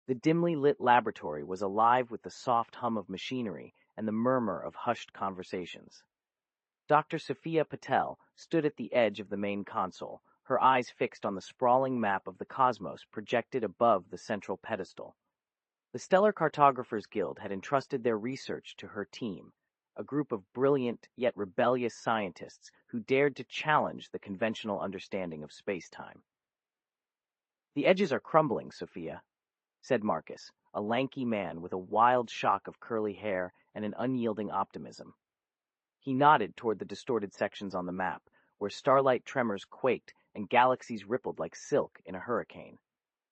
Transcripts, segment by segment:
The dimly lit laboratory was alive with the soft hum of machinery and the murmur of hushed conversations. Dr. Sophia Patel stood at the edge of the main console, her eyes fixed on the sprawling map of the cosmos projected above the central pedestal. The Stellar Cartographers Guild had entrusted their research to her team, a group of brilliant yet rebellious scientists who dared to challenge the conventional understanding of space-time. "The edges are crumbling, Sophia," said Marcus, a lanky man with a wild shock of curly hair and an unyielding optimism. He nodded toward the distorted sections on the map, where starlight tremors quaked and galaxies rippled like silk in a hurricane.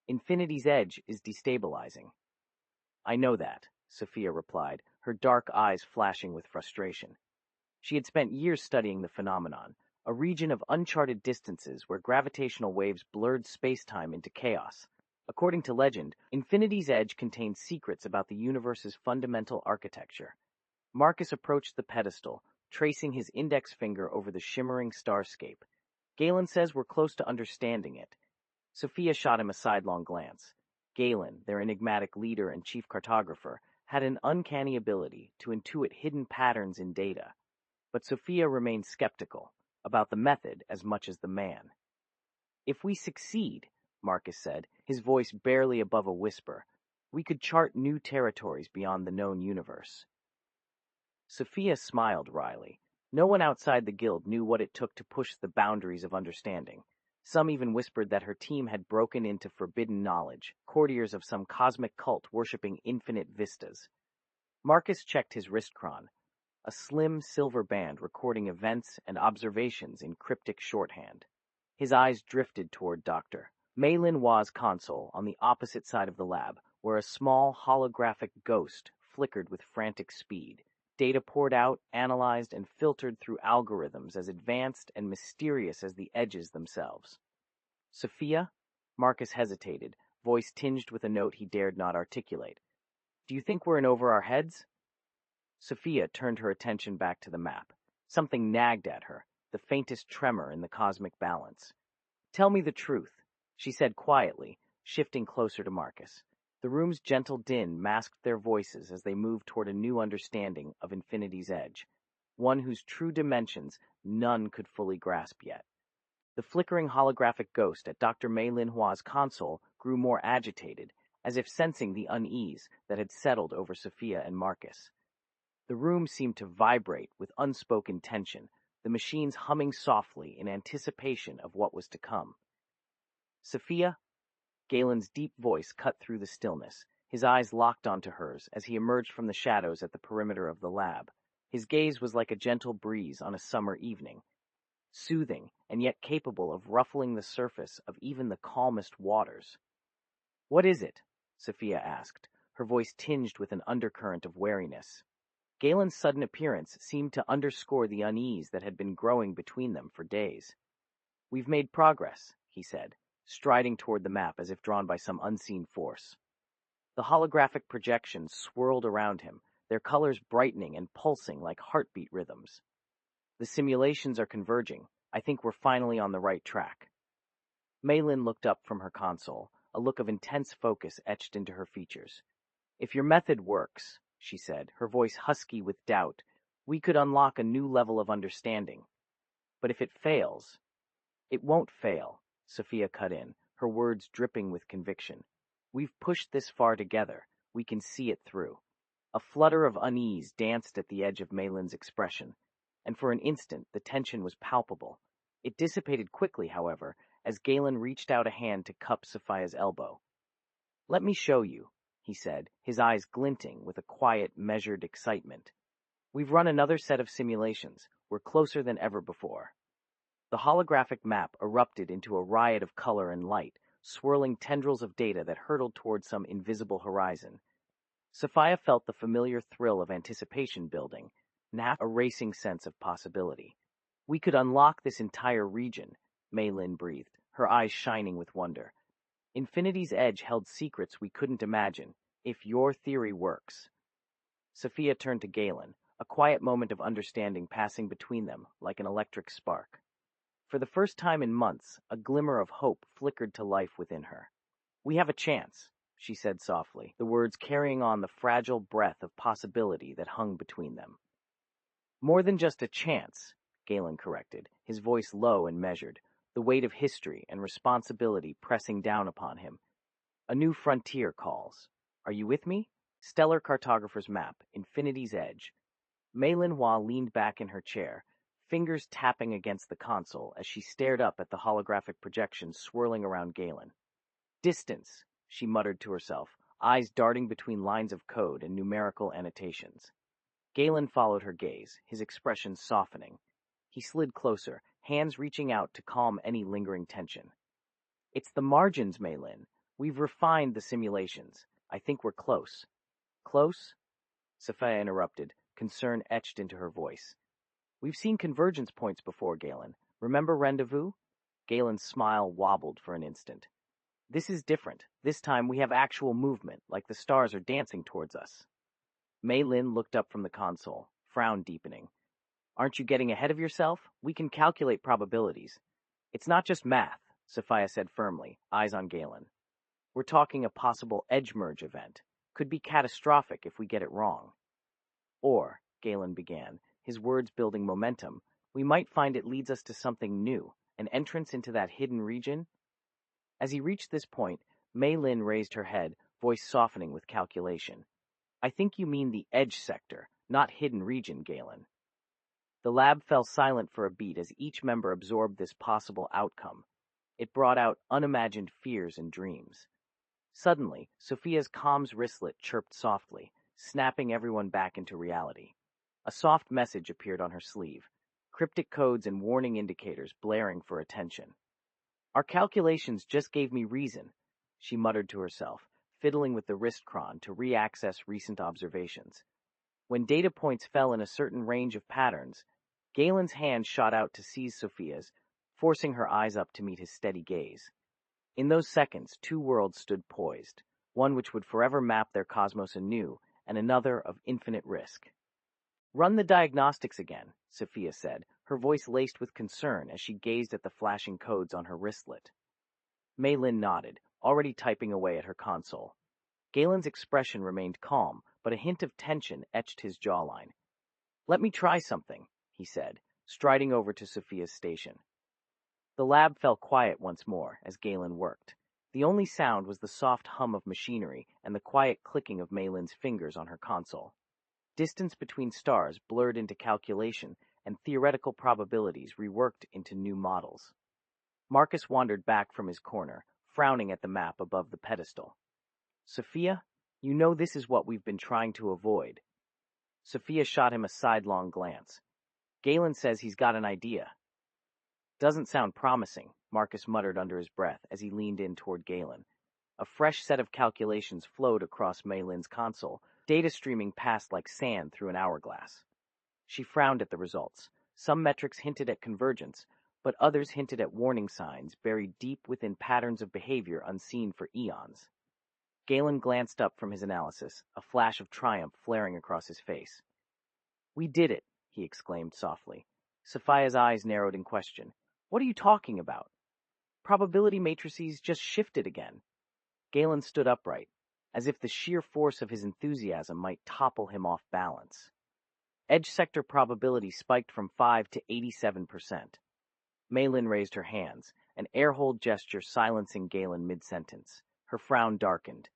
"Infinity's edge is destabilizing." "I know that," Sophia replied, her dark eyes flashing with frustration. She had spent years studying the phenomenon, a region of uncharted distances where gravitational waves blurred space-time into chaos. According to legend, Infinity's edge contains secrets about the universe's fundamental architecture. Marcus approached the pedestal, tracing his index finger over the shimmering starscape. "Galen says we're close to understanding it." Sophia shot him a sidelong glance. Galen, their enigmatic leader and chief cartographer, had an uncanny ability to intuit hidden patterns in data. But Sophia remained skeptical, about the method as much as the man. "If we succeed," Marcus said, his voice barely above a whisper, "we could chart new territories beyond the known universe." Sophia smiled wryly. No one outside the guild knew what it took to push the boundaries of understanding. Some even whispered that her team had broken into forbidden knowledge, courtiers of some cosmic cult worshipping infinite vistas. Marcus checked his wrist chron, a slim silver band recording events and observations in cryptic shorthand. His eyes drifted toward Dr. Maylin Wa's console on the opposite side of the lab, where a small holographic ghost flickered with frantic speed. Data poured out, analyzed, and filtered through algorithms as advanced and mysterious as the edges themselves. "Sophia?" Marcus hesitated, voice tinged with a note he dared not articulate. "Do you think we're in over our heads?" Sophia turned her attention back to the map. Something nagged at her, the faintest tremor in the cosmic balance. "Tell me the truth," she said quietly, shifting closer to Marcus. The room's gentle din masked their voices as they moved toward a new understanding of Infinity's edge, one whose true dimensions none could fully grasp yet. The flickering holographic ghost at Dr. Maylin Hua's console grew more agitated, as if sensing the unease that had settled over Sophia and Marcus. The room seemed to vibrate with unspoken tension, the machines humming softly in anticipation of what was to come. "Sophia?" Galen's deep voice cut through the stillness, his eyes locked onto hers as he emerged from the shadows at the perimeter of the lab. His gaze was like a gentle breeze on a summer evening, soothing and yet capable of ruffling the surface of even the calmest waters. "What is it?" Sophia asked, her voice tinged with an undercurrent of wariness. Galen's sudden appearance seemed to underscore the unease that had been growing between them for days. "We've made progress," he said, striding toward the map as if drawn by some unseen force. The holographic projections swirled around him, their colors brightening and pulsing like heartbeat rhythms. "The simulations are converging. I think we're finally on the right track." Maylin looked up from her console, a look of intense focus etched into her features. "If your method works," she said, her voice husky with doubt, "we could unlock a new level of understanding. But if it fails—" "It won't fail," Sophia cut in, her words dripping with conviction. "We've pushed this far together. We can see it through." A flutter of unease danced at the edge of Maylin's expression, and for an instant the tension was palpable. It dissipated quickly, however, as Galen reached out a hand to cup Sophia's elbow. "Let me show you," he said, his eyes glinting with a quiet, measured excitement. "We've run another set of simulations. We're closer than ever before." The holographic map erupted into a riot of color and light, swirling tendrils of data that hurtled toward some invisible horizon. Sophia felt the familiar thrill of anticipation building, now a racing sense of possibility. "We could unlock this entire region," Maylin breathed, her eyes shining with wonder. "Infinity's edge held secrets we couldn't imagine, if your theory works." Sophia turned to Galen, a quiet moment of understanding passing between them like an electric spark. For the first time in months, a glimmer of hope flickered to life within her. "We have a chance," she said softly, the words carrying on the fragile breath of possibility that hung between them. More than just a chance, Galen corrected, his voice low and measured, the weight of history and responsibility pressing down upon him. A new frontier calls. Are you with me? Stellar Cartographer's Map, Infinity's Edge. Mei Linhua leaned back in her chair, fingers tapping against the console as she stared up at the holographic projection swirling around Galen. Distance, she muttered to herself, eyes darting between lines of code and numerical annotations. Galen followed her gaze, his expression softening. He slid closer, hands reaching out to calm any lingering tension. It's the margins, Mei Lin. We've refined the simulations. I think we're close. Close? Sophia interrupted, concern etched into her voice. We've seen convergence points before, Galen. Remember Rendezvous? Galen's smile wobbled for an instant. This is different. This time we have actual movement, like the stars are dancing towards us. Mei Lin looked up from the console, frown deepening. Aren't you getting ahead of yourself? We can calculate probabilities. It's not just math, Sophia said firmly, eyes on Galen. We're talking a possible edge merge event. Could be catastrophic if we get it wrong. Or, Galen began, his words building momentum, we might find it leads us to something new, an entrance into that hidden region. As he reached this point, Mei Lin raised her head, voice softening with calculation. I think you mean the edge sector, not hidden region, Galen. The lab fell silent for a beat as each member absorbed this possible outcome. It brought out unimagined fears and dreams. Suddenly, Sophia's comms wristlet chirped softly, snapping everyone back into reality. A soft message appeared on her sleeve, cryptic codes and warning indicators blaring for attention. Our calculations just gave me reason, she muttered to herself, fiddling with the wrist chron to re-access recent observations. When data points fell in a certain range of patterns, Galen's hand shot out to seize Sophia's, forcing her eyes up to meet his steady gaze. In those seconds, two worlds stood poised, one which would forever map their cosmos anew, and another of infinite risk. Run the diagnostics again, Sophia said, her voice laced with concern as she gazed at the flashing codes on her wristlet. Mei Lin nodded, already typing away at her console. Galen's expression remained calm, but a hint of tension etched his jawline. Let me try something, he said, striding over to Sophia's station. The lab fell quiet once more as Galen worked. The only sound was the soft hum of machinery and the quiet clicking of Mei Lin's fingers on her console. Distance between stars blurred into calculation and theoretical probabilities reworked into new models. Marcus wandered back from his corner, frowning at the map above the pedestal. Sophia, you know this is what we've been trying to avoid. Sophia shot him a sidelong glance. Galen says he's got an idea. Doesn't sound promising, Marcus muttered under his breath as he leaned in toward Galen. A fresh set of calculations flowed across Mei Lin's console, data streaming past like sand through an hourglass. She frowned at the results. Some metrics hinted at convergence, but others hinted at warning signs buried deep within patterns of behavior unseen for eons. Galen glanced up from his analysis, a flash of triumph flaring across his face. We did it, he exclaimed softly. Sophia's eyes narrowed in question. What are you talking about? Probability matrices just shifted again. Galen stood upright, as if the sheer force of his enthusiasm might topple him off balance. Edge sector probability spiked from 5 to 87%. Mei Lin raised her hands, an air-hold gesture silencing Galen mid-sentence. Her frown darkened.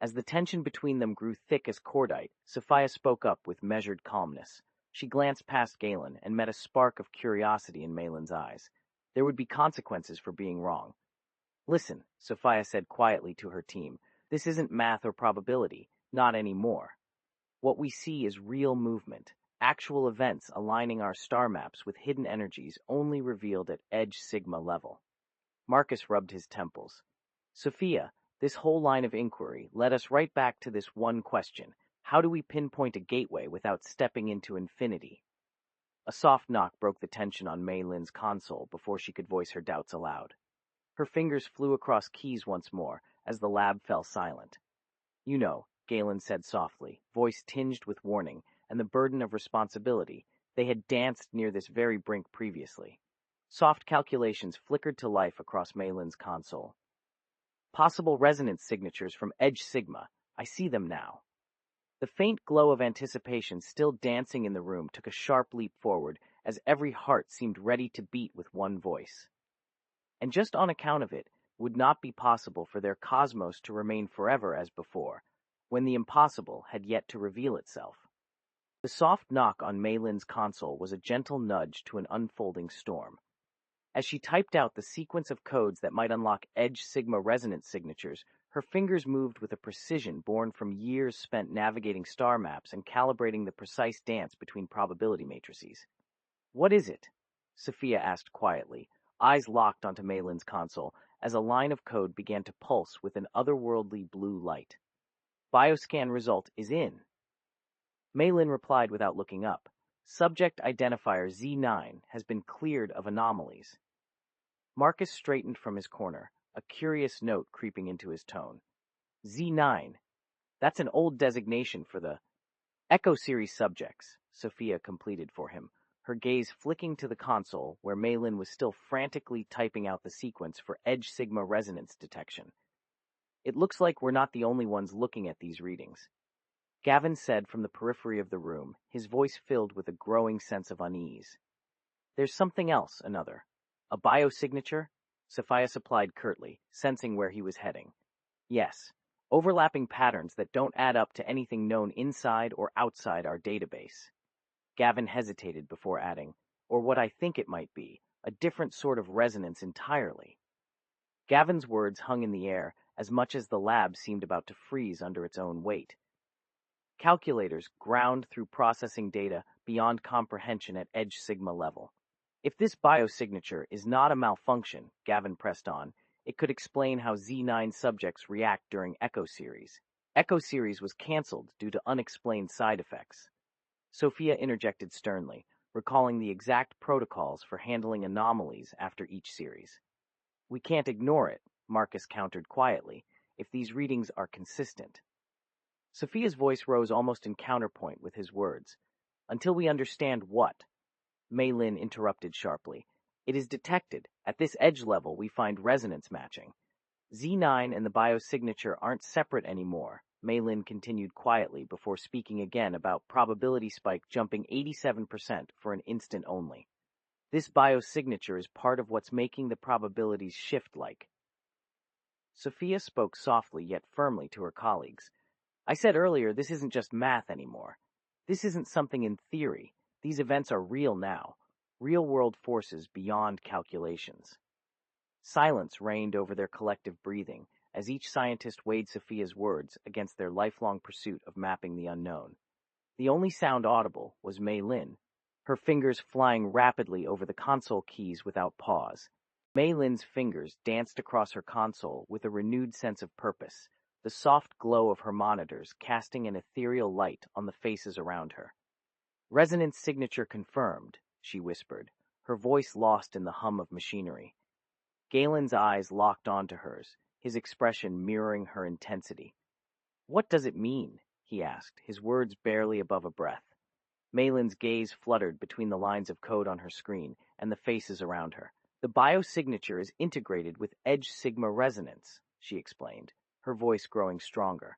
As the tension between them grew thick as cordite, Sophia spoke up with measured calmness. She glanced past Galen and met a spark of curiosity in Mei Lin's eyes. There would be consequences for being wrong. Listen, Sophia said quietly to her team, this isn't math or probability, not anymore. What we see is real movement, actual events aligning our star maps with hidden energies only revealed at edge sigma level. Marcus rubbed his temples. Sophia, this whole line of inquiry led us right back to this one question. How do we pinpoint a gateway without stepping into infinity? A soft knock broke the tension on Mei Lin's console before she could voice her doubts aloud. Her fingers flew across keys once more as the lab fell silent. You know, Galen said softly, voice tinged with warning and the burden of responsibility. They had danced near this very brink previously. Soft calculations flickered to life across Mei Lin's console. Possible resonance signatures from Edge Sigma. I see them now. The faint glow of anticipation still dancing in the room took a sharp leap forward as every heart seemed ready to beat with one voice. And just on account of it, would not be possible for their cosmos to remain forever as before, when the impossible had yet to reveal itself. The soft knock on Maylin's console was a gentle nudge to an unfolding storm. As she typed out the sequence of codes that might unlock Edge Sigma resonance signatures, her fingers moved with a precision born from years spent navigating star maps and calibrating the precise dance between probability matrices. "What is it?" Sophia asked quietly, eyes locked onto Maylin's console as a line of code began to pulse with an otherworldly blue light. "Bioscan result is in." Maylin replied without looking up. "Subject identifier Z9 has been cleared of anomalies." Marcus straightened from his corner, a curious note creeping into his tone. "Z9? That's an old designation for the Echo Series subjects," Sophia completed for him, her gaze flicking to the console where Maylin was still frantically typing out the sequence for Edge Sigma resonance detection. "It looks like we're not the only ones looking at these readings," Gavin said from the periphery of the room, his voice filled with a growing sense of unease. "There's something else, another. A biosignature?" Sophia supplied curtly, sensing where he was heading. "Yes, overlapping patterns that don't add up to anything known inside or outside our database." Gavin hesitated before adding, "Or what I think it might be, a different sort of resonance entirely." Gavin's words hung in the air as much as the lab seemed about to freeze under its own weight. Calculators ground through processing data beyond comprehension at Edge Sigma level. "If this biosignature is not a malfunction," Gavin pressed on, "it could explain how Z9 subjects react during Echo Series. Echo Series was cancelled due to unexplained side effects." Sophia interjected sternly, recalling the exact protocols for handling anomalies after each series. "We can't ignore it," Marcus countered quietly, "if these readings are consistent." Sophia's voice rose almost in counterpoint with his words. "Until we understand what?" Maylin interrupted sharply. "It is detected. At this edge level, we find resonance matching. Z9 and the biosignature aren't separate anymore," Maylin continued quietly before speaking again about probability spike jumping 87% for an instant only. "This biosignature is part of what's making the probabilities shift like." Sophia spoke softly yet firmly to her colleagues. "I said earlier this isn't just math anymore. This isn't something in theory. These events are real now, real-world forces beyond calculations." Silence reigned over their collective breathing as each scientist weighed Sophia's words against their lifelong pursuit of mapping the unknown. The only sound audible was Maylin, her fingers flying rapidly over the console keys without pause. Maylin's fingers danced across her console with a renewed sense of purpose, the soft glow of her monitors casting an ethereal light on the faces around her. "Resonance signature confirmed," she whispered, her voice lost in the hum of machinery. Galen's eyes locked onto hers, his expression mirroring her intensity. "What does it mean?" he asked, his words barely above a breath. Maylin's gaze fluttered between the lines of code on her screen and the faces around her. "The biosignature is integrated with Edge Sigma resonance," she explained, her voice growing stronger.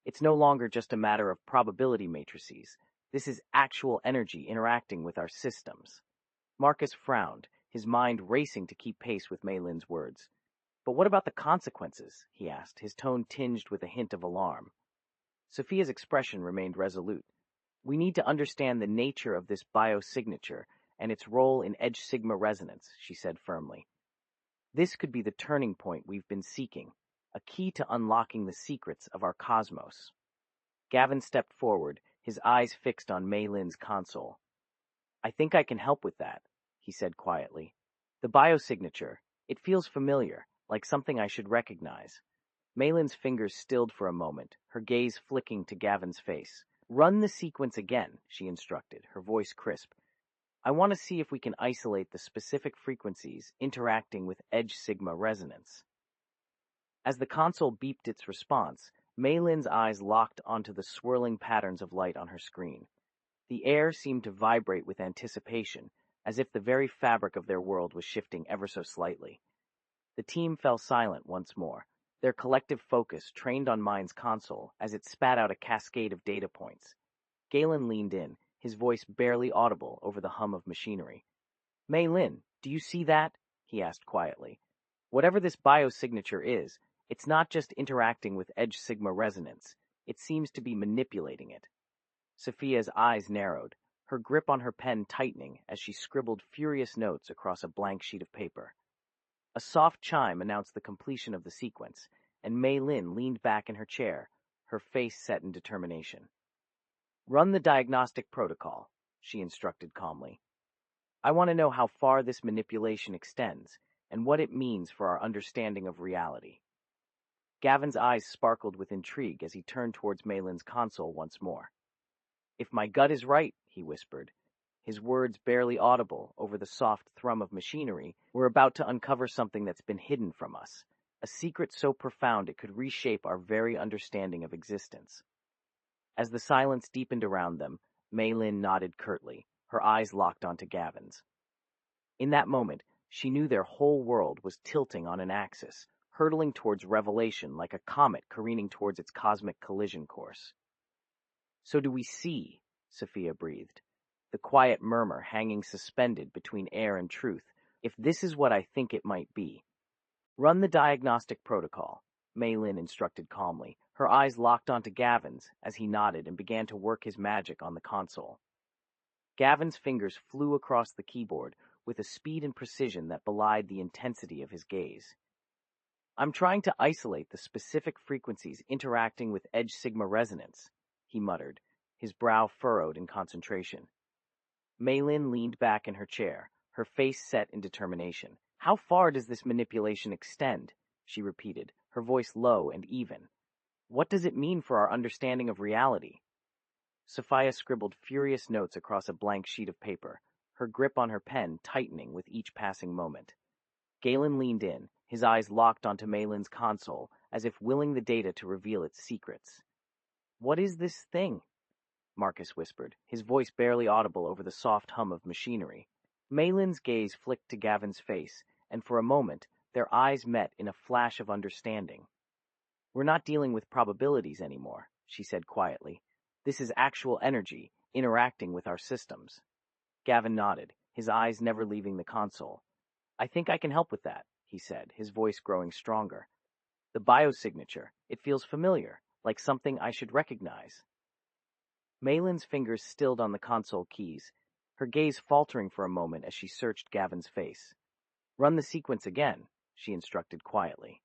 "It's no longer just a matter of probability matrices. This is actual energy interacting with our systems." Marcus frowned, his mind racing to keep pace with Maylin's words. "But what about the consequences?" he asked, his tone tinged with a hint of alarm. Sophia's expression remained resolute. "We need to understand the nature of this biosignature and its role in Edge Sigma resonance," she said firmly. "This could be the turning point we've been seeking, a key to unlocking the secrets of our cosmos." Gavin stepped forward, his eyes fixed on Maylin's console. "I think I can help with that," he said quietly. "The biosignature, it feels familiar, like something I should recognize." Maylin's fingers stilled for a moment, her gaze flicking to Gavin's face. "Run the sequence again," she instructed, her voice crisp. "I want to see if we can isolate the specific frequencies interacting with Edge Sigma resonance." As the console beeped its response, Maylin's eyes locked onto the swirling patterns of light on her screen. The air seemed to vibrate with anticipation, as if the very fabric of their world was shifting ever so slightly. The team fell silent once more, Their collective focus trained on Mind's console as it spat out a cascade of data points. Galen leaned in, his voice barely audible over the hum of machinery. "Mei Lin, do you see that?" he asked quietly. "Whatever this biosignature is, it's not just interacting with Edge Sigma resonance. It seems to be manipulating it." Sophia's eyes narrowed, her grip on her pen tightening as she scribbled furious notes across a blank sheet of paper. A soft chime announced the completion of the sequence, and Mei Lin leaned back in her chair, her face set in determination. "Run the diagnostic protocol," she instructed calmly. "I want to know how far this manipulation extends, and what it means for our understanding of reality." Gavin's eyes sparkled with intrigue as he turned towards Malin's console once more. "If my gut is right," he whispered, his words barely audible over the soft thrum of machinery, "we're about to uncover something that's been hidden from us, a secret so profound it could reshape our very understanding of existence." As the silence deepened around them, Mei Lin nodded curtly, her eyes locked onto Gavin's. In that moment, she knew their whole world was tilting on an axis, hurtling towards revelation like a comet careening towards its cosmic collision course. "So do we see?" Sophia breathed, the quiet murmur hanging suspended between air and truth. "If this is what I think it might be." "Run the diagnostic protocol," Mei Lin instructed calmly, her eyes locked onto Gavin's as he nodded and began to work his magic on the console. Gavin's fingers flew across the keyboard with a speed and precision that belied the intensity of his gaze. "I'm trying to isolate the specific frequencies interacting with Edge Sigma resonance," he muttered, his brow furrowed in concentration. Mei Lin leaned back in her chair, her face set in determination. "How far does this manipulation extend?" she repeated, her voice low and even. "What does it mean for our understanding of reality?" Sophia scribbled furious notes across a blank sheet of paper, her grip on her pen tightening with each passing moment. Galen leaned in, his eyes locked onto Malin's console, as if willing the data to reveal its secrets. "What is this thing?" Marcus whispered, his voice barely audible over the soft hum of machinery. Malin's gaze flicked to Gavin's face, and for a moment, their eyes met in a flash of understanding. "We're not dealing with probabilities anymore," she said quietly. "This is actual energy, interacting with our systems." Gavin nodded, his eyes never leaving the console. "I think I can help with that," he said, his voice growing stronger. "The biosignature, it feels familiar, like something I should recognize." Malin's fingers stilled on the console keys, her gaze faltering for a moment as she searched Gavin's face. "Run the sequence again," she instructed quietly.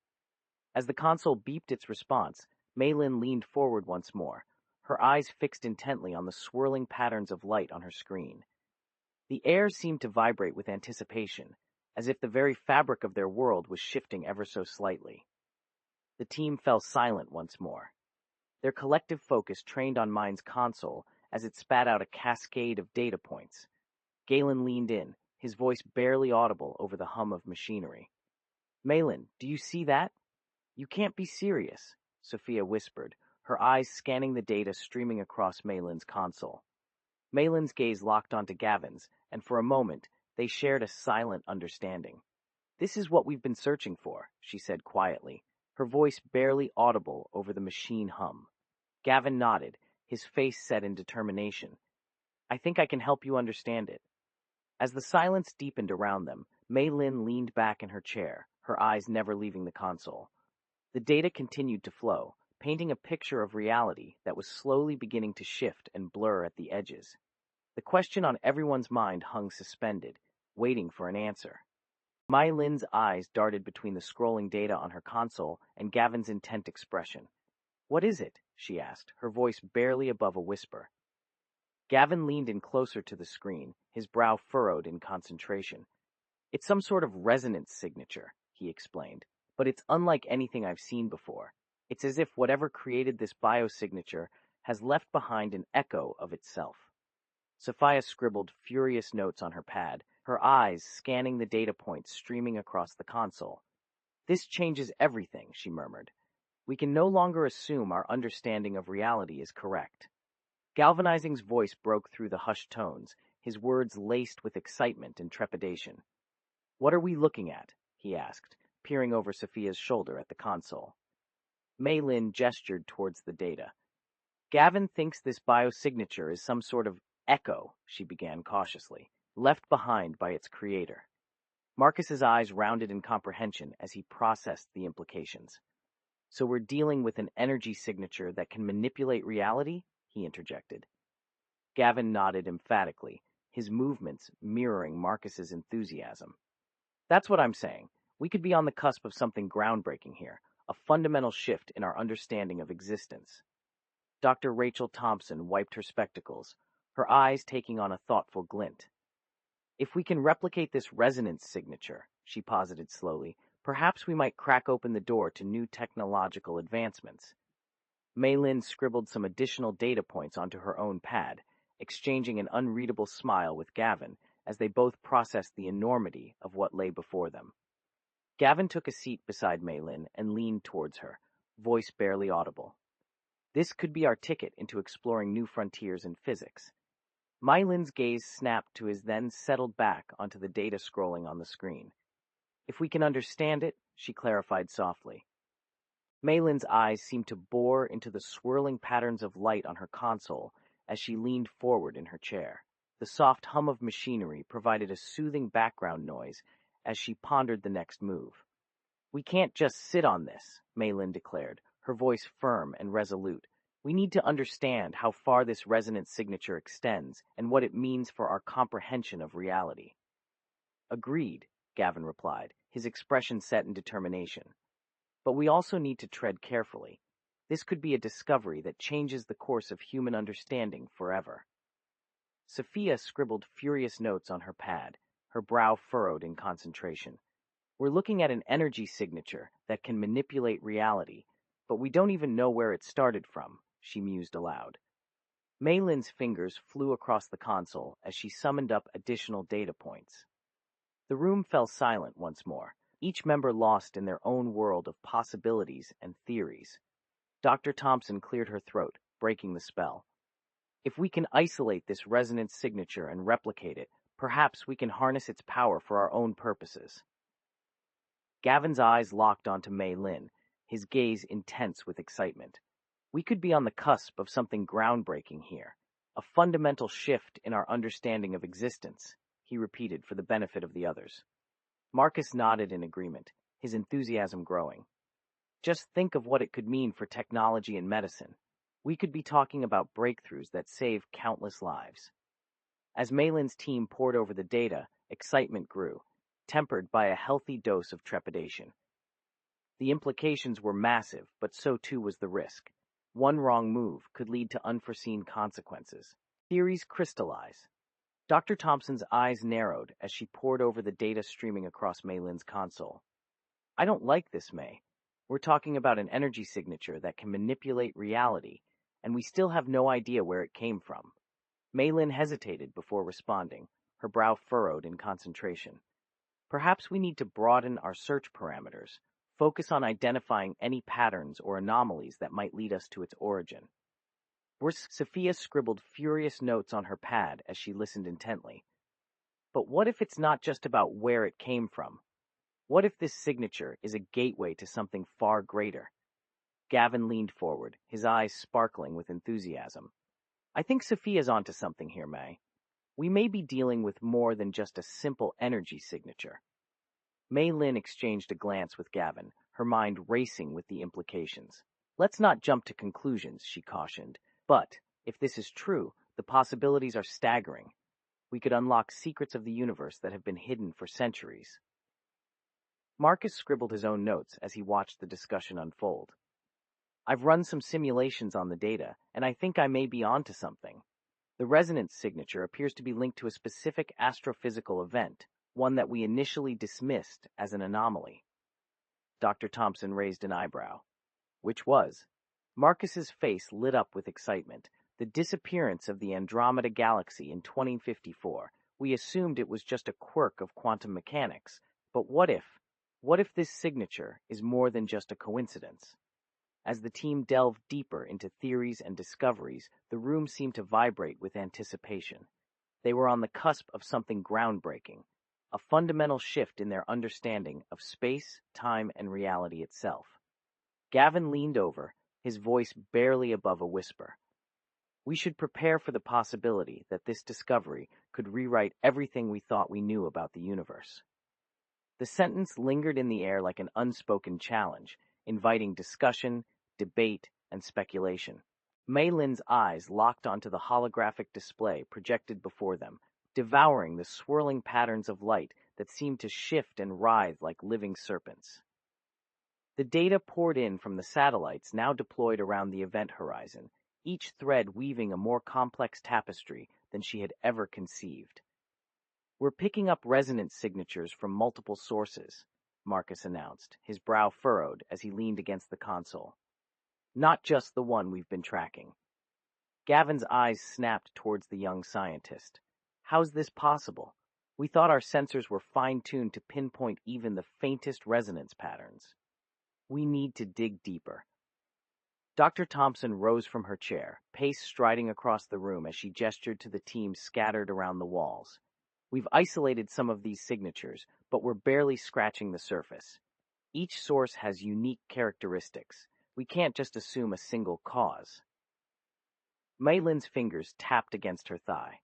As the console beeped its response, Mei Lin leaned forward once more, her eyes fixed intently on the swirling patterns of light on her screen. The air seemed to vibrate with anticipation, as if the very fabric of their world was shifting ever so slightly. The team fell silent once more. Their collective focus trained on Mind's console as it spat out a cascade of data points. Galen leaned in, his voice barely audible over the hum of machinery. "Mei Lin, do you see that?" "You can't be serious," Sophia whispered, her eyes scanning the data streaming across Mei Lin's console. Mei Lin's gaze locked onto Gavin's, and for a moment, they shared a silent understanding. "This is what we've been searching for," she said quietly, her voice barely audible over the machine hum. Gavin nodded, his face set in determination. "I think I can help you understand it." As the silence deepened around them, Mei Lin leaned back in her chair, her eyes never leaving the console. The data continued to flow, painting a picture of reality that was slowly beginning to shift and blur at the edges. The question on everyone's mind hung suspended, waiting for an answer. Mei Lin's eyes darted between the scrolling data on her console and Gavin's intent expression. "What is it?" she asked, her voice barely above a whisper. Gavin leaned in closer to the screen, his brow furrowed in concentration. "It's some sort of resonance signature," he explained, "but it's unlike anything I've seen before. It's as if whatever created this biosignature has left behind an echo of itself." Sophia scribbled furious notes on her pad, her eyes scanning the data points streaming across the console. "This changes everything," she murmured. "We can no longer assume our understanding of reality is correct." Galvanizing's voice broke through the hushed tones, his words laced with excitement and trepidation. "What are we looking at?" he asked, peering over Sophia's shoulder at the console. Mei Lin gestured towards the data. Gavin thinks this biosignature is some sort of echo, she began cautiously, left behind by its creator. Marcus's eyes rounded in comprehension as he processed the implications. So we're dealing with an energy signature that can manipulate reality? He interjected. Gavin nodded emphatically, his movements mirroring Marcus's enthusiasm. That's what I'm saying. We could be on the cusp of something groundbreaking here, a fundamental shift in our understanding of existence. Dr. Rachel Thompson wiped her spectacles, her eyes taking on a thoughtful glint. If we can replicate this resonance signature, she posited slowly, perhaps we might crack open the door to new technological advancements. Mei Lin scribbled some additional data points onto her own pad, exchanging an unreadable smile with Gavin as they both processed the enormity of what lay before them. Gavin took a seat beside Mei Lin and leaned towards her, voice barely audible. This could be our ticket into exploring new frontiers in physics. Mei Lin's gaze snapped to his, then settled back onto the data scrolling on the screen. If we can understand it, she clarified softly. Mei Lin's eyes seemed to bore into the swirling patterns of light on her console as she leaned forward in her chair. The soft hum of machinery provided a soothing background noise as she pondered the next move. We can't just sit on this, Mei Lin declared, her voice firm and resolute. We need to understand how far this resonance signature extends and what it means for our comprehension of reality. Agreed, Gavin replied, his expression set in determination. But we also need to tread carefully. This could be a discovery that changes the course of human understanding forever. Sophia scribbled furious notes on her pad, her brow furrowed in concentration. We're looking at an energy signature that can manipulate reality, but we don't even know where it started from, she mused aloud. Mei Lin's fingers flew across the console as she summoned up additional data points. The room fell silent once more, each member lost in their own world of possibilities and theories. Dr. Thompson cleared her throat, breaking the spell. If we can isolate this resonance signature and replicate it, perhaps we can harness its power for our own purposes. Gavin's eyes locked onto Mei Lin, his gaze intense with excitement. We could be on the cusp of something groundbreaking here, a fundamental shift in our understanding of existence, he repeated for the benefit of the others. Marcus nodded in agreement, his enthusiasm growing. Just think of what it could mean for technology and medicine. We could be talking about breakthroughs that save countless lives. As Mei Lin's team pored over the data, excitement grew, tempered by a healthy dose of trepidation. The implications were massive, but so too was the risk. One wrong move could lead to unforeseen consequences. Theories crystallize. Dr. Thompson's eyes narrowed as she pored over the data streaming across Mei Lin's console. I don't like this, Mei. We're talking about an energy signature that can manipulate reality, and we still have no idea where it came from. Mei Lin hesitated before responding, her brow furrowed in concentration. Perhaps we need to broaden our search parameters, focus on identifying any patterns or anomalies that might lead us to its origin. Sophia scribbled furious notes on her pad as she listened intently. But what if it's not just about where it came from? What if this signature is a gateway to something far greater? Gavin leaned forward, his eyes sparkling with enthusiasm. I think Sophia's onto something here, Mei. We may be dealing with more than just a simple energy signature. Mei Lin exchanged a glance with Gavin, her mind racing with the implications. Let's not jump to conclusions, she cautioned. But, if this is true, the possibilities are staggering. We could unlock secrets of the universe that have been hidden for centuries. Marcus scribbled his own notes as he watched the discussion unfold. I've run some simulations on the data, and I think I may be onto something. The resonance signature appears to be linked to a specific astrophysical event, one that we initially dismissed as an anomaly. Dr. Thompson raised an eyebrow. Which was? Marcus's face lit up with excitement. The disappearance of the Andromeda galaxy in 2054. We assumed it was just a quirk of quantum mechanics. But what if? What if this signature is more than just a coincidence? As the team delved deeper into theories and discoveries, the room seemed to vibrate with anticipation. They were on the cusp of something groundbreaking, a fundamental shift in their understanding of space, time, and reality itself. Gavin leaned over, his voice barely above a whisper. We should prepare for the possibility that this discovery could rewrite everything we thought we knew about the universe. The sentence lingered in the air like an unspoken challenge, inviting discussion, debate, and speculation. Mei Lin's eyes locked onto the holographic display projected before them, devouring the swirling patterns of light that seemed to shift and writhe like living serpents. The data poured in from the satellites now deployed around the event horizon, each thread weaving a more complex tapestry than she had ever conceived. We're picking up resonance signatures from multiple sources, Marcus announced, his brow furrowed as he leaned against the console. Not just the one we've been tracking. Gavin's eyes snapped towards the young scientist. How's this possible? We thought our sensors were fine-tuned to pinpoint even the faintest resonance patterns. We need to dig deeper. Dr. Thompson rose from her chair, pace striding across the room as she gestured to the team scattered around the walls. We've isolated some of these signatures, but we're barely scratching the surface. Each source has unique characteristics. We can't just assume a single cause. Mei Lin's fingers tapped against her thigh.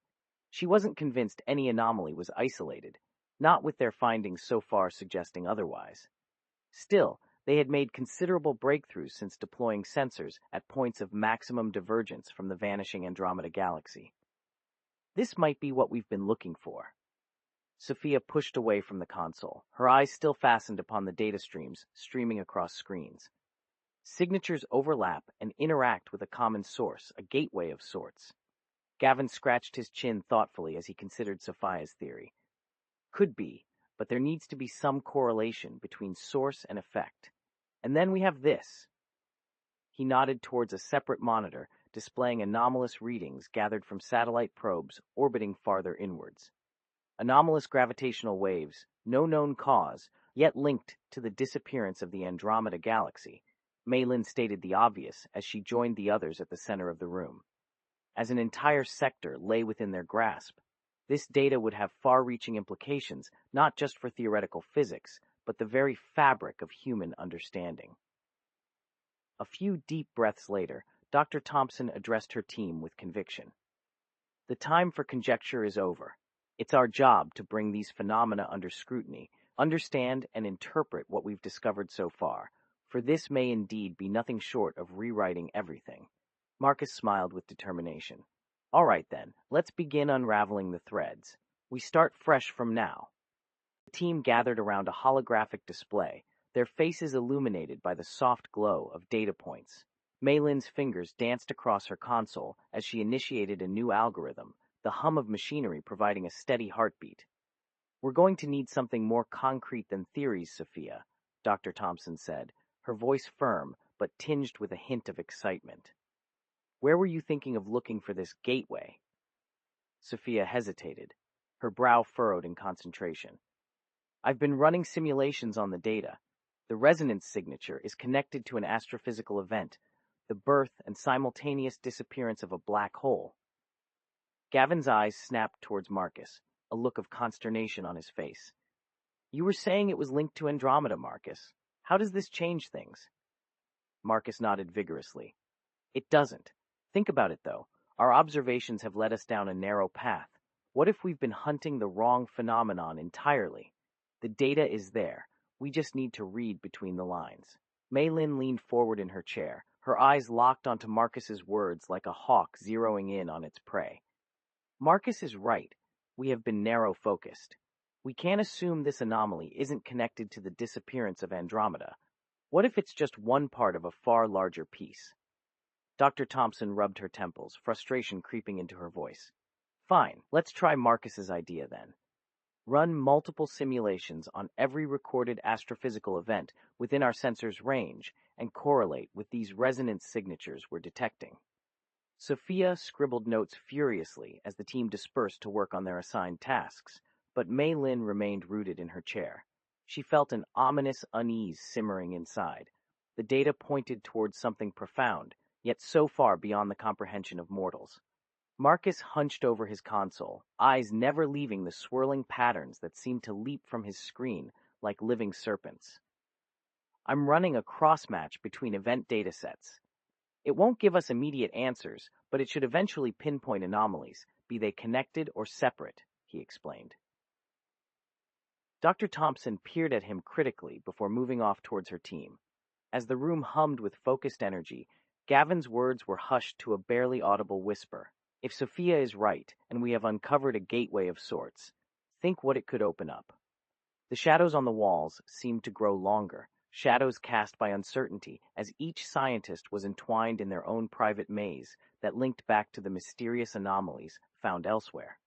She wasn't convinced any anomaly was isolated, not with their findings so far suggesting otherwise. Still, they had made considerable breakthroughs since deploying sensors at points of maximum divergence from the vanishing Andromeda galaxy. This might be what we've been looking for. Sophia pushed away from the console, her eyes still fastened upon the data streams streaming across screens. Signatures overlap and interact with a common source, a gateway of sorts. Gavin scratched his chin thoughtfully as he considered Sophia's theory. Could be, but there needs to be some correlation between source and effect. And then we have this. He nodded towards a separate monitor displaying anomalous readings gathered from satellite probes orbiting farther inwards. Anomalous gravitational waves, no known cause, yet linked to the disappearance of the Andromeda galaxy. Mei Lin stated the obvious as she joined the others at the center of the room. As an entire sector lay within their grasp, this data would have far-reaching implications not just for theoretical physics, but the very fabric of human understanding. A few deep breaths later, Dr. Thompson addressed her team with conviction. The time for conjecture is over. It's our job to bring these phenomena under scrutiny, understand and interpret what we've discovered so far, for this may indeed be nothing short of rewriting everything. Marcus smiled with determination. All right then, let's begin unraveling the threads. We start fresh from now. The team gathered around a holographic display, their faces illuminated by the soft glow of data points. Mei Lin's fingers danced across her console as she initiated a new algorithm, the hum of machinery providing a steady heartbeat. We're going to need something more concrete than theories, Sophia, Dr. Thompson said, her voice firm but tinged with a hint of excitement. Where were you thinking of looking for this gateway? Sophia hesitated, her brow furrowed in concentration. I've been running simulations on the data. The resonance signature is connected to an astrophysical event, the birth and simultaneous disappearance of a black hole. Gavin's eyes snapped towards Marcus, a look of consternation on his face. You were saying it was linked to Andromeda, Marcus. How does this change things? Marcus nodded vigorously. It doesn't. Think about it, though. Our observations have led us down a narrow path. What if we've been hunting the wrong phenomenon entirely? The data is there. We just need to read between the lines. Mei Lin leaned forward in her chair, her eyes locked onto Marcus's words like a hawk zeroing in on its prey. Marcus is right. We have been narrow-focused. We can't assume this anomaly isn't connected to the disappearance of Andromeda. What if it's just one part of a far larger piece? Dr. Thompson rubbed her temples, frustration creeping into her voice. Fine, let's try Marcus's idea then. Run multiple simulations on every recorded astrophysical event within our sensor's range and correlate with these resonance signatures we're detecting. Sophia scribbled notes furiously as the team dispersed to work on their assigned tasks, but Mei Lin remained rooted in her chair. She felt an ominous unease simmering inside. The data pointed towards something profound, yet so far beyond the comprehension of mortals. Marcus hunched over his console, eyes never leaving the swirling patterns that seemed to leap from his screen like living serpents. I'm running a cross-match between event datasets. It won't give us immediate answers, but it should eventually pinpoint anomalies, be they connected or separate, he explained. Dr. Thompson peered at him critically before moving off towards her team. As the room hummed with focused energy, Gavin's words were hushed to a barely audible whisper. If Sophia is right, and we have uncovered a gateway of sorts, think what it could open up. The shadows on the walls seemed to grow longer, shadows cast by uncertainty, as each scientist was entwined in their own private maze that linked back to the mysterious anomalies found elsewhere.